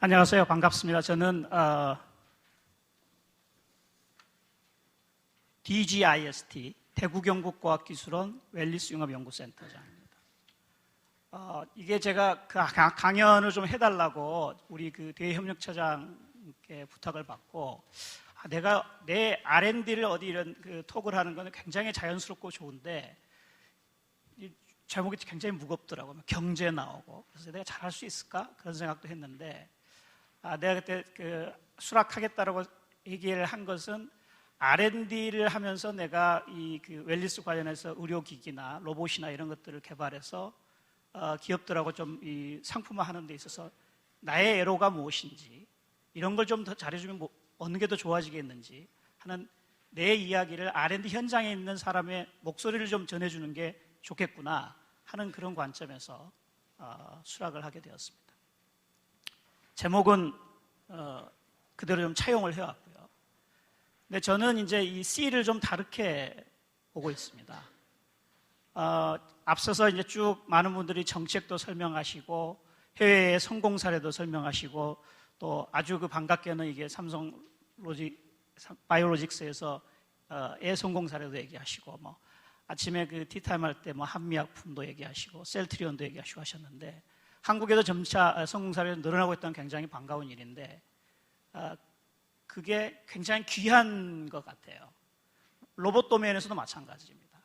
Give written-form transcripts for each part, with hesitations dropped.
안녕하세요. 반갑습니다. 저는 DGIST 대구경북과학기술원 웰리스융합연구센터장입니다. 이게 제가 그 강연을 좀 해달라고 우리 그 대협력처장께 부탁을 받고 내가 내 R&D를 어디 이런 그 톡을 하는 거는 굉장히 자연스럽고 좋은데 이 제목이 굉장히 무겁더라고요. 경제 나오고. 그래서 내가 잘할 수 있을까? 그런 생각도 했는데 내가 그때 그 수락하겠다라고 얘기를 한 것은 R&D를 하면서 내가 이 그 웰리스 관련해서 의료기기나 로봇이나 이런 것들을 개발해서 기업들하고 좀 이 상품화하는 데 있어서 나의 애로가 무엇인지 이런 걸 좀 더 잘해주면 어느 게 더 좋아지겠는지 하는 내 이야기를 R&D 현장에 있는 사람의 목소리를 좀 전해주는 게 좋겠구나 하는 그런 관점에서 수락을 하게 되었습니다. 제목은 그대로 좀 차용을 해왔고요. 근데 저는 이제 이 C를 좀 다르게 보고 있습니다. 앞서서 이제 쭉 많은 분들이 정책도 설명하시고 해외의 성공 사례도 설명하시고 또 아주 그 반갑게는 이게 삼성 바이오로직스에서 의 성공 사례도 얘기하시고 뭐 아침에 그 티타임 할 때 뭐 한미약품도 얘기하시고 셀트리온도 얘기하시고 하셨는데 한국에도 점차 성공 사례가 늘어나고 있다는 굉장히 반가운 일인데 그게 굉장히 귀한 것 같아요. 로봇 도메인에서도 마찬가지입니다.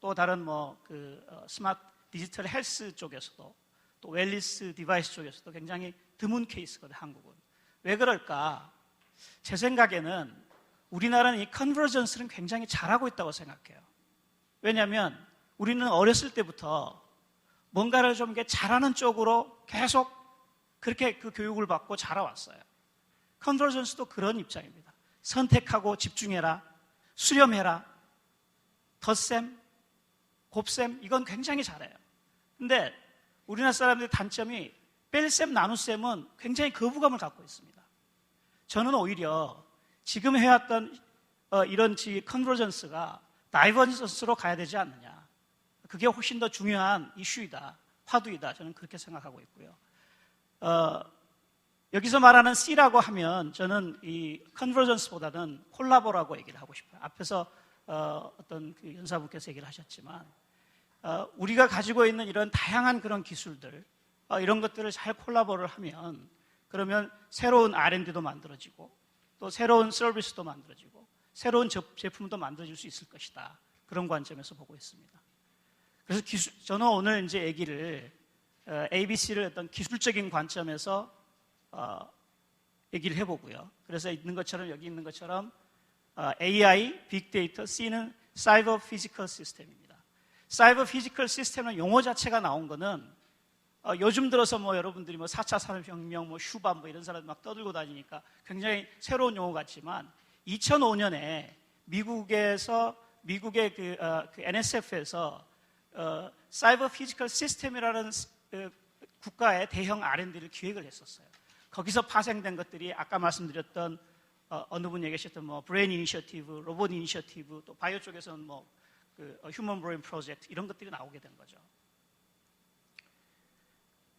또 다른 뭐 그 스마트 디지털 헬스 쪽에서도 또 웰리스 디바이스 쪽에서도 굉장히 드문 케이스거든요. 한국은. 왜 그럴까? 제 생각에는 우리나라는 이 컨버전스를 굉장히 잘하고 있다고 생각해요. 왜냐하면 우리는 어렸을 때부터 뭔가를 좀 잘하는 쪽으로 계속 그렇게 그 교육을 받고 자라왔어요. 컨버전스도 그런 입장입니다. 선택하고 집중해라, 수렴해라, 덧셈, 곱셈 이건 굉장히 잘해요. 근데 우리나라 사람들의 단점이 뺄셈, 나눗셈은 굉장히 거부감을 갖고 있습니다. 저는 오히려 지금 해왔던 이런 컨버전스가 다이버전스로 가야 되지 않느냐. 그게 훨씬 더 중요한 이슈이다, 화두이다. 저는 그렇게 생각하고 있고요. 여기서 말하는 C라고 하면 저는 이 컨버전스보다는 콜라보라고 얘기를 하고 싶어요. 앞에서 어떤 그 연사분께서 얘기를 하셨지만 우리가 가지고 있는 이런 다양한 그런 기술들 이런 것들을 잘 콜라보를 하면 그러면 새로운 R&D도 만들어지고 또 새로운 서비스도 만들어지고 새로운 제품도 만들어질 수 있을 것이다. 그런 관점에서 보고 있습니다. 그래서 저는 오늘 이제 얘기를 ABC를 어떤 기술적인 관점에서 얘기를 해보고요. 그래서 여기 있는 것처럼 AI, 빅데이터, C는 사이버 피지컬 시스템입니다. 사이버 피지컬 시스템은 용어 자체가 나온 거는 요즘 들어서 뭐 여러분들이 뭐 4차 산업혁명, 뭐 슈밤 뭐 이런 사람들 막 떠들고 다니니까 굉장히 새로운 용어 같지만 2005년에 미국의 그 NSF에서 사이버 피지컬 시스템이라는 국가의 대형 R&D를 기획을 했었어요. 거기서 파생된 것들이 아까 말씀드렸던 어느 분 얘기하셨던 뭐 브레인 이니셔티브, 로봇 이니셔티브, 또 바이오 쪽에서는 뭐 그 휴먼 브레인 프로젝트 이런 것들이 나오게 된 거죠.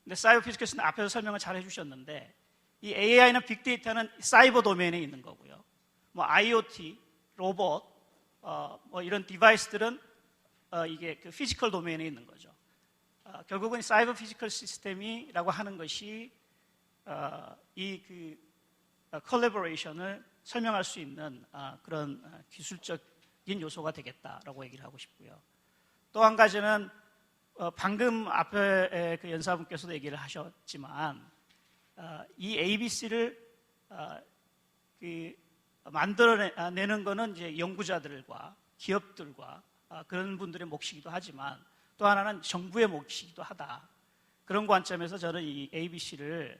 근데 사이버 피지컬 시스템 앞에서 설명을 잘 해주셨는데 이 AI나 빅데이터는 사이버 도메인에 있는 거고요. 뭐 IoT, 로봇, 뭐 이런 디바이스들은 이게 그 피지컬 도메인에 있는 거죠. 결국은 사이버 피지컬 시스템이라고 하는 것이 이 그 콜래보레이션을 설명할 수 있는 그런 기술적인 요소가 되겠다라고 얘기를 하고 싶고요. 또 한 가지는 방금 앞에 그 연사분께서도 얘기를 하셨지만 이 ABC를 만들어내는 거는 이제 연구자들과 기업들과 그런 분들의 몫이기도 하지만 또 하나는 정부의 몫이기도 하다. 그런 관점에서 저는 이 ABC를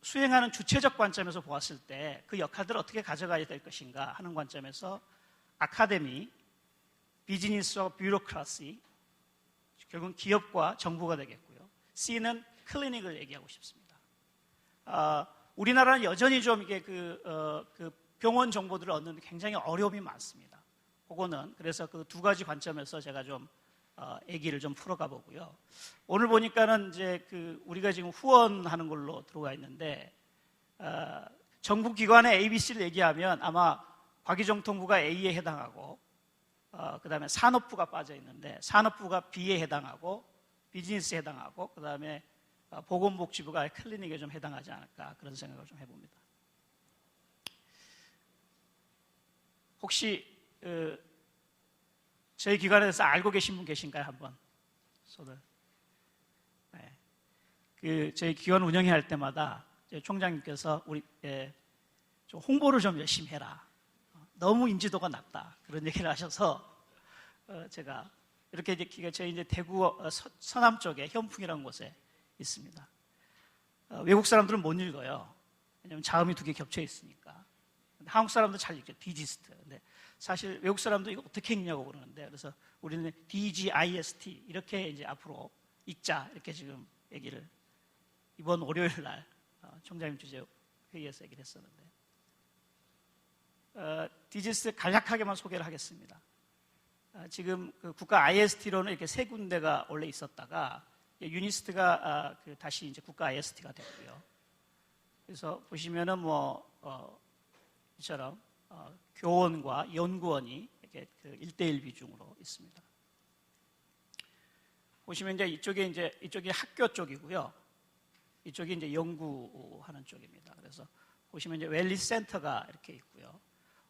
수행하는 주체적 관점에서 보았을 때 그 역할들을 어떻게 가져가야 될 것인가 하는 관점에서 아카데미, 비즈니스와 뷰로크라시, 결국은 기업과 정부가 되겠고요. C는 클리닉을 얘기하고 싶습니다. 우리나라는 여전히 좀 이게 그 병원 정보들을 얻는 데 굉장히 어려움이 많습니다. 그거는 그래서 그 두 가지 관점에서 제가 좀 얘기를 좀 풀어가 보고요. 오늘 보니까는 이제 우리가 지금 후원하는 걸로 들어가 있는데, 정부 기관의 ABC를 얘기하면 아마 과기정통부가 A에 해당하고, 그 다음에 산업부가 빠져 있는데, 산업부가 B에 해당하고, 비즈니스에 해당하고, 그 다음에 보건복지부가 클리닉에 좀 해당하지 않을까, 그런 생각을 좀 해봅니다. 혹시 저희 기관에 대해서 알고 계신 분 계신가요? 한번 손을. 네. 저희 기관 운영회 할 때마다 저희 총장님께서 우리 좀 홍보를 좀 열심히 해라. 너무 인지도가 낮다. 그런 얘기를 하셔서 제가 이렇게 이제 저희 이제 대구 서남 쪽에 현풍이라는 곳에 있습니다. 외국 사람들은 못 읽어요. 왜냐하면 자음이 2개 겹쳐 있으니까. 근데 한국 사람도 잘 읽죠. 디지스트. 근데 사실 외국 사람도 이거 어떻게 읽냐고 그러는데, 그래서 우리는 DGIST 이렇게 이제 앞으로 읽자, 이렇게 지금 얘기를 이번 월요일 날 총장님 주재 회의에서 얘기를 했었는데, 디지스트 간략하게만 소개를 하겠습니다. 지금 국가 IST로는 이렇게 3군데가 원래 있었다가 유니스트가 다시 이제 국가 IST가 됐고요. 그래서 보시면은 이처럼 교원과 연구원이 이렇게 1대1 비중으로 있습니다. 보시면 이쪽이 학교 쪽이고요. 이쪽이 이제 연구하는 쪽입니다. 그래서 보시면 이제 웰리스 센터가 이렇게 있고요.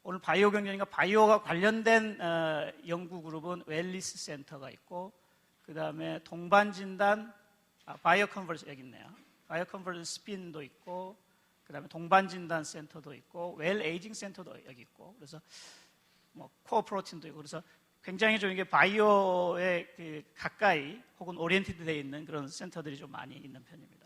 오늘 바이오 경제니까 바이오가 관련된 연구 그룹은 웰리스 센터가 있고, 그 다음에 동반진단 바이오 컨버전 여기 있네요. 바이오 컨버전 스핀도 있고, 그 다음에 동반진단 센터도 있고, 웰 에이징 센터도 여기 있고, 그래서 코어 프로틴도 있고, 그래서 굉장히 좀 이게 바이오에 가까이 혹은 오리엔티드 되어 있는 그런 센터들이 좀 많이 있는 편입니다.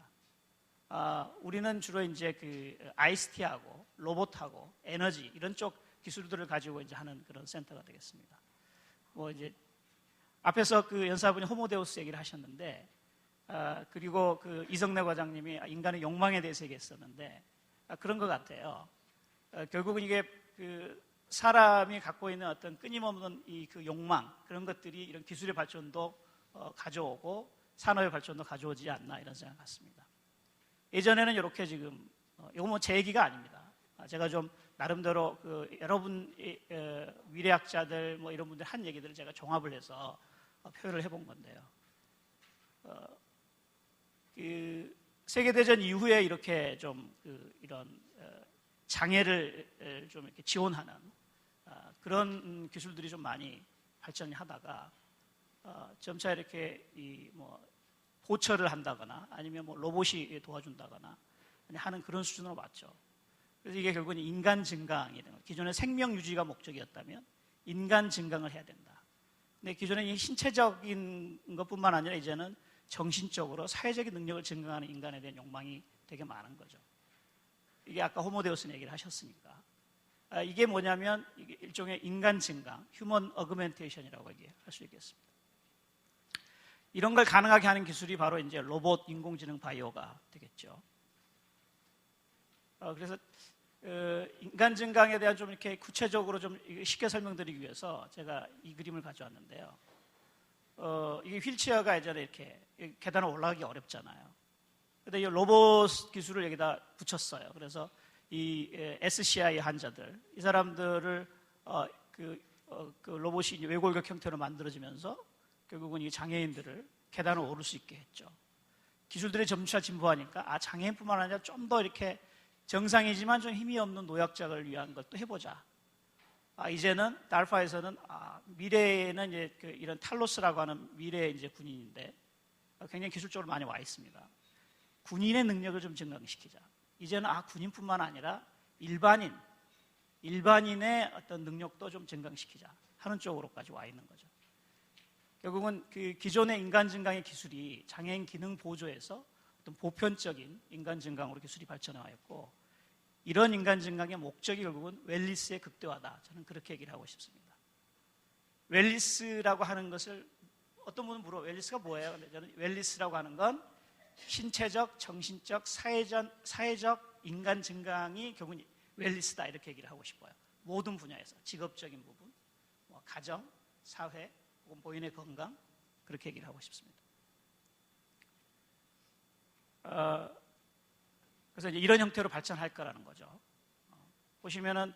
우리는 주로 이제 ICT하고 로봇하고 에너지 이런 쪽 기술들을 가지고 이제 하는 그런 센터가 되겠습니다. 이제 앞에서 연사분이 호모데우스 얘기를 하셨는데, 그리고 이성래 과장님이 인간의 욕망에 대해서 얘기했었는데, 그런 것 같아요. 결국은 이게 사람이 갖고 있는 어떤 끊임없는 그 욕망, 그런 것들이 이런 기술의 발전도 가져오고 산업의 발전도 가져오지 않나, 이런 생각 같습니다. 예전에는 이렇게 지금 이거 제 얘기가 아닙니다. 제가 좀 나름대로 여러분 미래학자들 이런 분들 한 얘기들을 제가 종합을 해서 표현을 해본 건데요. 세계대전 이후에 이렇게 좀 이런 장애를 좀 이렇게 지원하는 그런 기술들이 좀 많이 발전이 하다가 점차 이렇게 보철을 한다거나 아니면 로봇이 도와준다거나 하는 그런 수준으로 왔죠. 그래서 이게 결국은 인간 증강이 되는 거예요. 기존의 생명 유지가 목적이었다면 인간 증강을 해야 된다. 근데 기존에 이 신체적인 것뿐만 아니라 이제는 정신적으로 사회적인 능력을 증강하는 인간에 대한 욕망이 되게 많은 거죠. 이게 아까 호모데우스는 얘기를 하셨으니까. 이게 뭐냐면 이게 일종의 인간 증강, 휴먼 어그멘테이션이라고 얘기할 수 있겠습니다. 이런 걸 가능하게 하는 기술이 바로 이제 로봇, 인공지능, 바이오가 되겠죠. 그래서 인간 증강에 대한 좀 이렇게 구체적으로 좀 쉽게 설명드리기 위해서 제가 이 그림을 가져왔는데요. 이게 휠체어가 예전에 이렇게 계단을 올라가기 어렵잖아요. 근데 이 로봇 기술을 여기다 붙였어요. 그래서 이 SCI 환자들, 이 사람들을 그 로봇이 외골격 형태로 만들어지면서 결국은 이 장애인들을 계단을 오를 수 있게 했죠. 기술들이 점차 진보하니까 장애인뿐만 아니라 좀 더 이렇게 정상이지만 좀 힘이 없는 노약자를 위한 것도 해보자. 이제는 달파에서는 미래에는 이제 이런 탈로스라고 하는 미래의 이제 군인인데 굉장히 기술적으로 많이 와 있습니다. 군인의 능력을 좀 증강시키자. 이제는 군인뿐만 아니라 일반인의 어떤 능력도 좀 증강시키자 하는 쪽으로까지 와 있는 거죠. 결국은 기존의 인간 증강의 기술이 장애인 기능 보조에서 어떤 보편적인 인간 증강으로 기술이 발전해 왔고, 이런 인간 증강의 목적이 결국은 웰리스의 극대화다. 저는 그렇게 얘기를 하고 싶습니다. 웰리스라고 하는 것을 어떤 분은 웰리스가 뭐예요? 근데 저는 웰리스라고 하는 건 신체적, 정신적, 사회적 인간 증강이 결국은 웰리스다, 이렇게 얘기를 하고 싶어요. 모든 분야에서 직업적인 부분, 가정, 사회, 혹은 본인의 건강, 그렇게 얘기를 하고 싶습니다. 그래서 이제 이런 형태로 발전할 거라는 거죠. 보시면은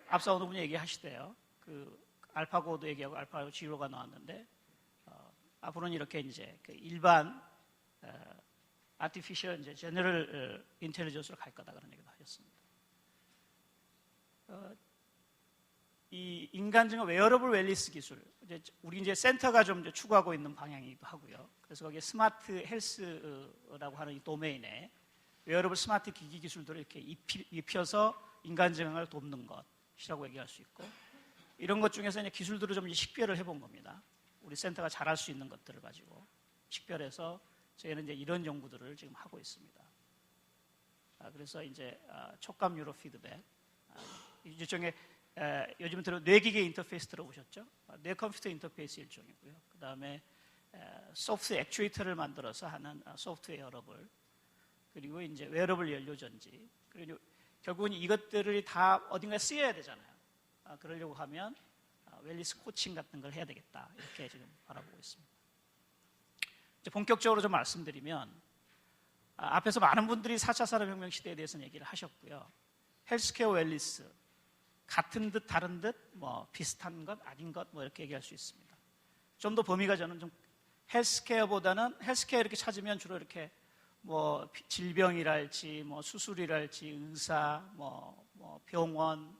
앞서 어느 분이 얘기하시대요. 그 알파고도 얘기하고 알파고 지로가 나왔는데 앞으로는 이렇게 이제 그 일반 아티피셜 이제 제너럴 인텔리전스로 갈 거다 그런 얘기도 하셨습니다. 이 인간증의 웨어러블 웰니스 기술, 우리 이제 센터가 좀 이제 추구하고 있는 방향이기도 하고요. 그래서 거기에 스마트 헬스라고 하는 이 도메인에 웨어러블 스마트 기기 기술들을 이렇게 입혀서 인간증을 돕는 것이라고 얘기할 수 있고, 이런 것 중에서 이제 기술들을 좀 식별을 해본 겁니다. 우리 센터가 잘할 수 있는 것들을 가지고 식별해서 저희는 이제 이런 연구들을 지금 하고 있습니다. 그래서 이제 촉감 뉴로 피드백, 일종의 요즘 들어 뇌기계 인터페이스 들어보셨죠? 뇌 컴퓨터 인터페이스 일종이고요. 그 다음에 소프트 액추에이터를 만들어서 하는 소프트웨어러블, 그리고 이제 웨어러블 연료전지, 그리고 결국은 이것들을 다 어딘가에 쓰여야 되잖아요. 그러려고 하면 웰니스 코칭 같은 걸 해야 되겠다, 이렇게 지금 바라보고 있습니다. 이제 본격적으로 좀 말씀드리면, 앞에서 많은 분들이 4차 산업혁명 시대에 대해서는 얘기를 하셨고요. 헬스케어 웰니스, 같은 듯 다른 듯 뭐 비슷한 것 아닌 것 뭐 이렇게 얘기할 수 있습니다. 좀 더 범위가 저는 좀 헬스케어보다는, 헬스케어 이렇게 찾으면 주로 이렇게 뭐 질병이랄지 뭐 수술이랄지 의사 뭐 병원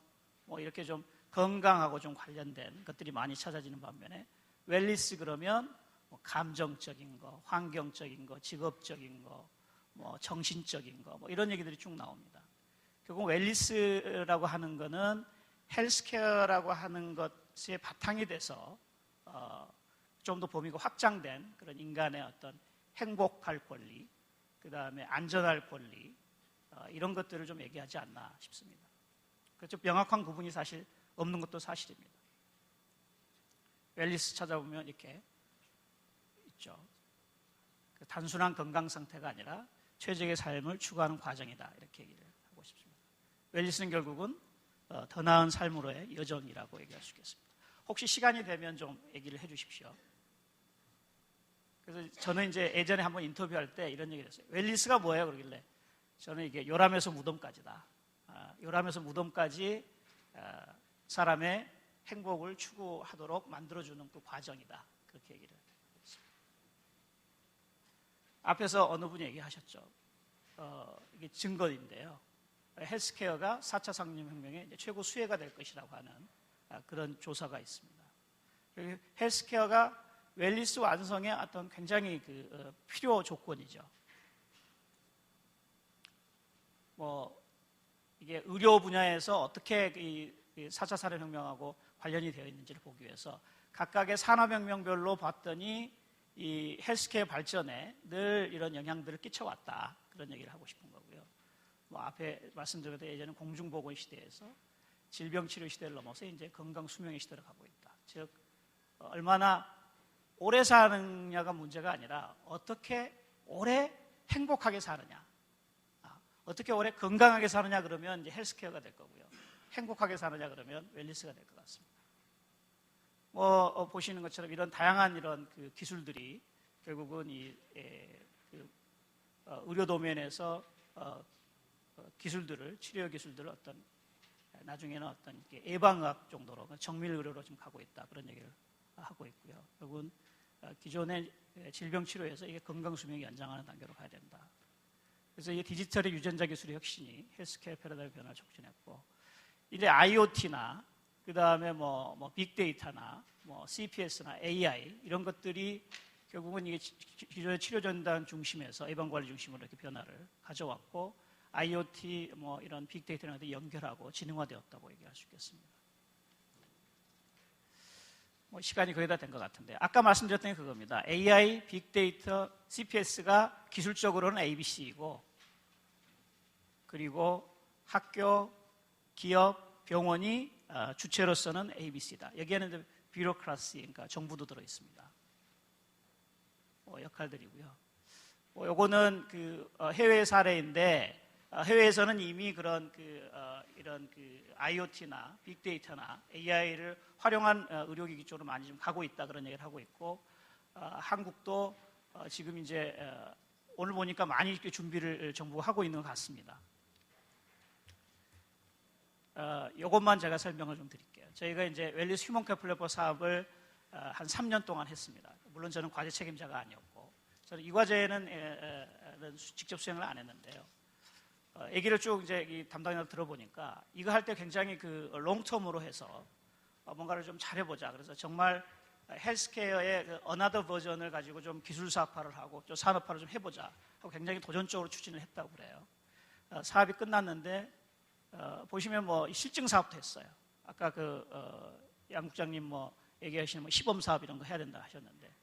뭐 이렇게 좀 건강하고 좀 관련된 것들이 많이 찾아지는 반면에, 웰니스 그러면 뭐 감정적인 거, 환경적인 거, 직업적인 거, 뭐 정신적인 거, 뭐 이런 얘기들이 쭉 나옵니다. 결국 웰니스라고 하는 거는 헬스케어라고 하는 것의 바탕이 돼서 좀 더 범위가 확장된 그런 인간의 어떤 행복할 권리, 그 다음에 안전할 권리, 이런 것들을 좀 얘기하지 않나 싶습니다. 그렇죠. 명확한 구분이 사실 없는 것도 사실입니다. 웰니스 찾아보면 이렇게 있죠. 단순한 건강 상태가 아니라 최적의 삶을 추구하는 과정이다, 이렇게 얘기를 하고 싶습니다. 웰니스는 결국은 더 나은 삶으로의 여정이라고 얘기할 수 있겠습니다. 혹시 시간이 되면 좀 얘기를 해 주십시오. 그래서 저는 이제 예전에 한번 인터뷰할 때 이런 얘기를 했어요. 웰니스가 뭐예요? 그러길래 저는 이게 요람에서 무덤까지다. 요람에서 무덤까지 사람의 행복을 추구하도록 만들어주는 그 과정이다, 그렇게 얘기를 했습니다. 앞에서 어느 분이 얘기하셨죠. 이게 증거인데요. 헬스케어가 4차 산업혁명의 최고 수혜가 될 것이라고 하는 그런 조사가 있습니다. 헬스케어가 웰니스 완성의 어떤 굉장히 필요 조건이죠. 뭐 이게 의료 분야에서 어떻게 이 4차 산업혁명하고 관련이 되어 있는지를 보기 위해서 각각의 산업혁명별로 봤더니 이 헬스케어 발전에 늘 이런 영향들을 끼쳐왔다, 그런 얘기를 하고 싶은 거고요. 뭐 앞에 말씀드렸던 예전에 공중보건 시대에서 질병치료 시대를 넘어서 이제 건강수명의 시대로 가고 있다. 즉 얼마나 오래 사느냐가 문제가 아니라 어떻게 오래 행복하게 사느냐, 어떻게 오래 건강하게 사느냐 그러면 이제 헬스케어가 될 거고요. 행복하게 사느냐 그러면 웰니스가 될 것 같습니다. 보시는 것처럼 이런 다양한 이런 기술들이 결국은 의료 도면에서 기술들을, 치료 기술들을 어떤 나중에는 어떤 예방의학 정도로 정밀 의료로 좀 가고 있다, 그런 얘기를 하고 있고요. 결국은 기존의 질병 치료에서 이게 건강 수명이 연장하는 단계로 가야 된다. 그래서 이 디지털의 유전자 기술의 혁신이 헬스케어 패러다임 변화를 촉진했고, 이제 IoT나 그 다음에 뭐 빅데이터나 뭐 CPS나 AI 이런 것들이 결국은 이게 기존의 치료 전단 중심에서 예방 관리 중심으로 이렇게 변화를 가져왔고, IoT 뭐 이런 빅데이터랑 연결하고 지능화되었다고 얘기할 수 있겠습니다. 뭐 시간이 거의 다 된 것 같은데, 아까 말씀드렸던 게 그겁니다. AI, 빅데이터, CPS가 기술적으로는 ABC이고, 그리고 학교, 기업, 병원이 주체로서는 ABC다. 여기에는 뷰로크라시, 그러니까 정부도 들어 있습니다. 역할들이고요. 요거는 해외 사례인데, 해외에서는 이미 그런 이런 IoT나 빅데이터나 AI를 활용한 의료기기 쪽으로 많이 좀 가고 있다, 그런 얘기를 하고 있고, 한국도 지금 이제 오늘 보니까 많이 이렇게 준비를 정부가 하고 있는 것 같습니다. 이것만 제가 설명을 좀 드릴게요. 저희가 이제 웰리스 휴먼 캐플레퍼 사업을 한 3년 동안 했습니다. 물론 저는 과제 책임자가 아니었고, 저는 이 과제는 직접 수행을 안 했는데요. 얘기를 쭉 이제 이 담당자들 들어보니까 이거 할 때 굉장히 그 롱텀으로 해서 뭔가를 좀 잘해보자. 그래서 정말 헬스케어의 그 어나더 버전을 가지고 좀 기술사업화를 하고 좀 산업화를 좀 해보자 하고 굉장히 도전적으로 추진을 했다고 그래요. 사업이 끝났는데 보시면 뭐 실증 사업도 했어요. 아까 양 국장님 뭐 얘기하시는 뭐 시범 사업 이런 거 해야 된다 하셨는데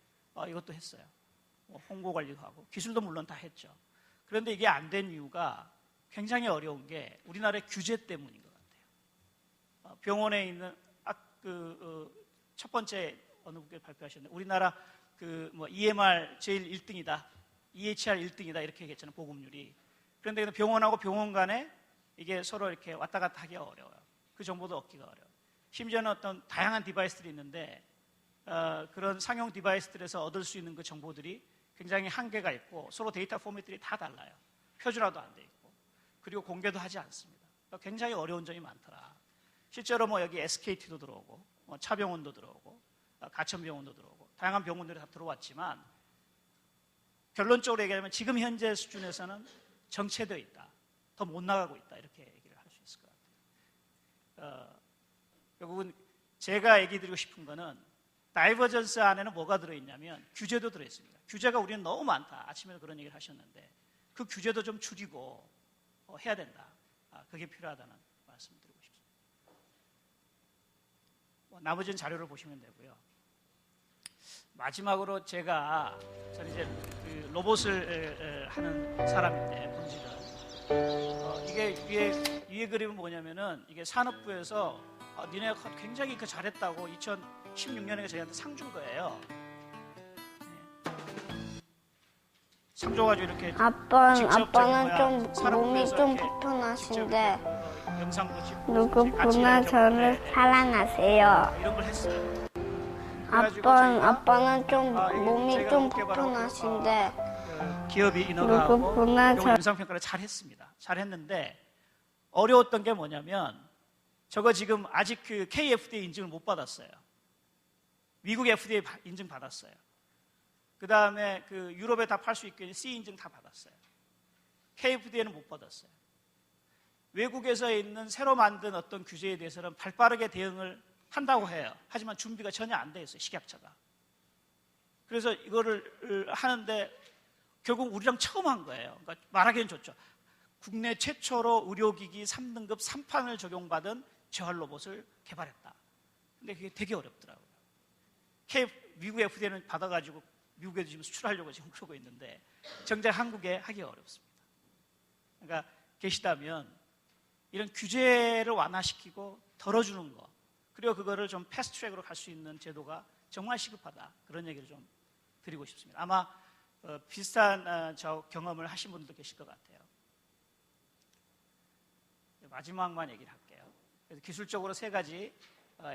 이것도 했어요. 뭐 홍보 관리도 하고 기술도 물론 다 했죠. 그런데 이게 안 된 이유가 굉장히 어려운 게 우리나라의 규제 때문인 것 같아요. 병원에 있는 첫 번째 어느 분께 발표하셨는데 우리나라 뭐 EMR 제일 1등이다, EHR 1등이다 이렇게 얘기했잖아요. 보급률이. 그런데 병원하고 병원 간에 이게 서로 이렇게 왔다 갔다 하기가 어려워요. 그 정보도 얻기가 어려워요. 심지어는 어떤 다양한 디바이스들이 있는데 그런 상용 디바이스들에서 얻을 수 있는 그 정보들이 굉장히 한계가 있고 서로 데이터 포맷들이 다 달라요. 표준화도 안 돼 있고 그리고 공개도 하지 않습니다. 굉장히 어려운 점이 많더라. 실제로 뭐 여기 SKT도 들어오고 뭐 차병원도 들어오고 가천병원도 들어오고 다양한 병원들이 다 들어왔지만 결론적으로 얘기하면 지금 현재 수준에서는 정체되어 있다. 더 못 나가고 있다. 이렇게 얘기를 할 수 있을 것 같아요. 결국은 제가 얘기 드리고 싶은 거는 다이버전스 안에는 뭐가 들어있냐면 규제도 들어있습니다. 규제가 우리는 너무 많다. 아침에도 그런 얘기를 하셨는데 그 규제도 좀 줄이고 해야 된다. 그게 필요하다는 말씀을 드리고 싶습니다. 나머지는 자료를 보시면 되고요. 마지막으로 저는 이제 그 로봇을 하는 사람인데 본질은 이게 위에 그림은 뭐냐면은 이게 산업부에서 니네가 굉장히 잘했다고 2016년에 저희한테 상 준 거예요. 상 줘가지고 이렇게 아빠는 좀 몸이 좀 불편하신데 누구보다 저를 사랑하세요. 이런 걸 했어요. 아빠는 좀 몸이 좀 불편하신데 기업이 인허가하고 영상평가를 잘했습니다. 잘했는데 어려웠던 게 뭐냐면 저거 지금 아직 그 KFDA 인증을 못 받았어요. 미국 FDA 인증 받았어요. 그 다음에 그 유럽에 다 팔 수 있게 C 인증 다 받았어요. KFDA는 못 받았어요. 외국에서 있는 새로 만든 어떤 규제에 대해서는 발빠르게 대응을 한다고 해요. 하지만 준비가 전혀 안 돼 있어요. 식약처가. 그래서 이거를 하는데 결국 우리랑 처음 한 거예요. 그러니까 말하기는 좋죠. 국내 최초로 의료기기 3등급 3판을 적용받은 재활 로봇을 개발했다. 근데 그게 되게 어렵더라고요. 미국 FDA는 받아가지고 미국에도 지금 수출하려고 지금 그러고 있는데 정작 한국에 하기가 어렵습니다. 그러니까 계시다면 이런 규제를 완화시키고 덜어주는 거 그리고 그거를 좀 패스트트랙으로 갈 수 있는 제도가 정말 시급하다. 그런 얘기를 좀 드리고 싶습니다. 아마 비슷한 경험을 하신 분들도 계실 것 같아요. 마지막만 얘기를 할게요. 그래서 기술적으로 3가지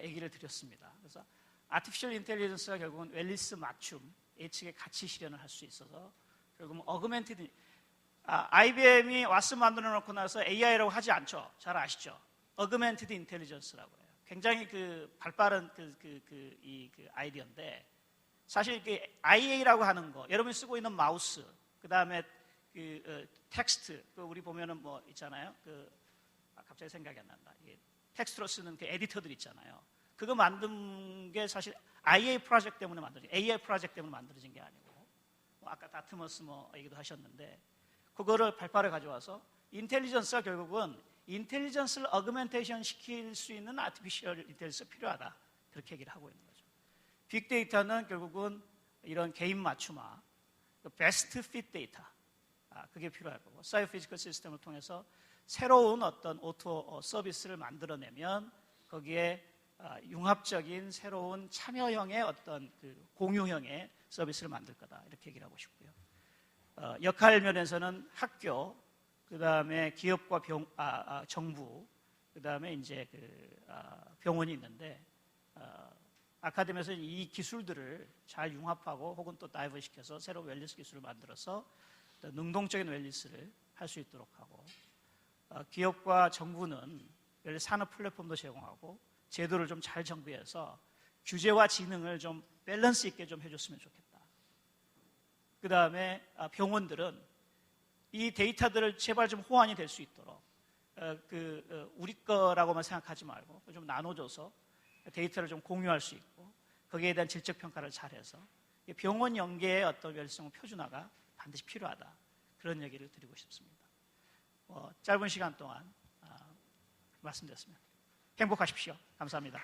얘기를 드렸습니다. 그래서 아티피셜 인텔리전스가 결국은 웰리스 맞춤 예측에 같이 실현을 할 수 있어서 결국은 어그멘티드 IBM이 와스 만들어 놓고 나서 AI라고 하지 않죠. 잘 아시죠? 어그멘티드 인텔리전스라고 해요. 굉장히 발빠른 아이디어인데 사실 IA라고 하는 거 여러분이 쓰고 있는 마우스 그 다음에 텍스트 우리 보면은 뭐 있잖아요. 갑자기 생각이 안 난다. 텍스트로 쓰는 에디터들 있잖아요. 그거 만든 게 사실 IA 프로젝트 때문에 만들어진 AI 프로젝트 때문에 만들어진 게 아니고 아까 다트머스 얘기도 하셨는데 그거를 발빠르게 가져와서 인텔리전스가 결국은 인텔리전스를 어그멘테이션 시킬 수 있는 아티피셜 인텔리전스가 필요하다. 그렇게 얘기를 하고 있는 거죠. 빅데이터는 결국은 이런 개인 맞춤화, 베스트 핏 데이터 그게 필요할 거고 사이오피지컬 시스템을 통해서 새로운 어떤 오토 서비스를 만들어내면 거기에 융합적인 새로운 참여형의 어떤 공유형의 서비스를 만들 거다. 이렇게 얘기를 하고 싶고요. 역할 면에서는 학교, 그 다음에 기업과 정부, 그 다음에 이제 병원이 있는데 아카데미에서 이 기술들을 잘 융합하고 혹은 또 다이버시켜서 새로운 웰니스 기술을 만들어서 능동적인 웰니스를 할 수 있도록 하고, 기업과 정부는 산업 플랫폼도 제공하고 제도를 좀 잘 정비해서 규제와 지능을 좀 밸런스 있게 좀 해줬으면 좋겠다. 그 다음에 병원들은 이 데이터들을 제발 좀 호환이 될 수 있도록 우리 거라고만 생각하지 말고 좀 나눠줘서 데이터를 좀 공유할 수 있고 거기에 대한 질적 평가를 잘해서 병원 연계의 어떤 웰니스 표준화가 반드시 필요하다. 그런 얘기를 드리고 싶습니다. 짧은 시간 동안 말씀드렸습니다. 행복하십시오. 감사합니다.